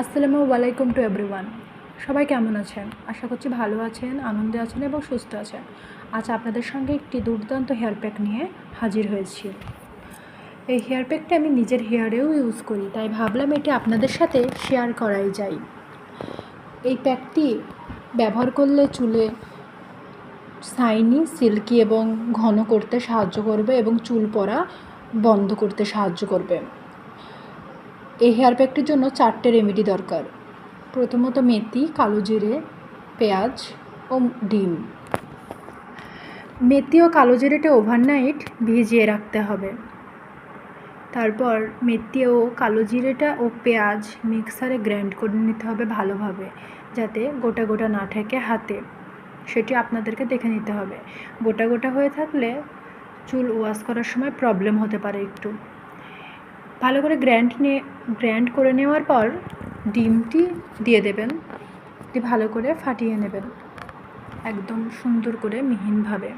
আসসালামু আলাইকুম to everyone. সবাই কেমন আছেন? আশা করছি ভালো আছেন, আনন্দে আছেন এবং সুস্থ আছেন। আজ আপনাদের সঙ্গে একটি দুর্দান্ত হেয়ার প্যাক নিয়ে হাজির হয়েছি। এই হেয়ার প্যাকটা আমি নিজের হেয়ারেও ইউজ করি, তাই ভাবলাম এটি আপনাদের সাথে শেয়ার করাই যায়। এই প্যাকটি ব্যবহার করলে চুলে শাইনি, সিল্কি এবং ঘন করতে সাহায্য করবে এবং চুল পড়া বন্ধ করতে সাহায্য করবে। এই হেয়ার প্যাকটির জন্য 4টে রেমেডি দরকার। প্রথমত মেথি, কালো জিরে, পেঁয়াজ ও ডিম। মেথি ও কালো জিরেটা ওভারনাইট ভিজিয়ে রাখতে হবে। তারপর মেথি ও কালো জিরেটা ও পেঁয়াজ মিক্সারে গ্রাইন্ড করে নিতে হবে ভালোভাবে, যাতে গোটা গোটা না থাকে হাতে। সেটি আপনাদেরকে দেখে নিতে হবে। গোটা গোটা হয়ে থাকলে চুল ওয়াশ করার সময় প্রবলেম হতে পারে একটু। ভালো করে গ্রাইন্ড করে নেওয়ার পর ডিমটি দিয়ে দেবেন, ভালো করে ফাটিয়ে নেবেন একদম সুন্দর করে মিহিনভাবে।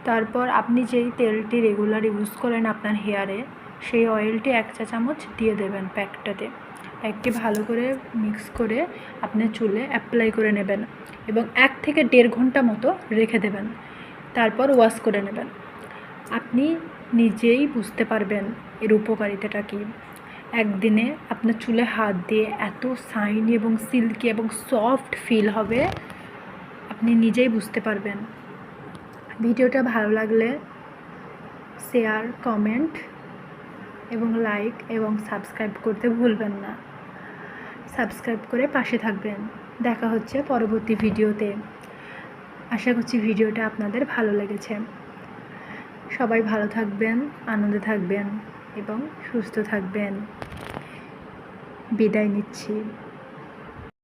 তারপর আপনি যেই তেলটি রেগুলার ইউজ করেন আপনার হেয়ারে, সেই অয়েলটি 1 চা চামচ দিয়ে দেবেন প্যাকটাতে। প্যাকটি ভালো করে মিক্স করে আপনার চুলে অ্যাপ্লাই করে নেবেন এবং 1 থেকে 1.5 ঘন্টা মতো রেখে দেবেন। তারপর ওয়াশ করে নেবেন। আপনি নিজেই বুঝতে পারবেন এর উপকারিতাটা কী। একদিনে আপনার চুলে হাত দিয়ে এত শাইনি এবং সিল্কি এবং সফট ফিল হবে, আপনি নিজেই বুঝতে পারবেন। ভিডিওটা ভালো লাগলে শেয়ার, কমেন্ট এবং লাইক এবং সাবস্ক্রাইব করতে ভুলবেন না। সাবস্ক্রাইব করে পাশে থাকবেন। দেখা হচ্ছে পরবর্তী ভিডিওতে। আশা করছি ভিডিওটা আপনাদের ভালো লেগেছে। সবাই ভালো থাকবেন, আনন্দে থাকবেন এবং সুস্থ থাকবেন। বিদায় নিচ্ছি।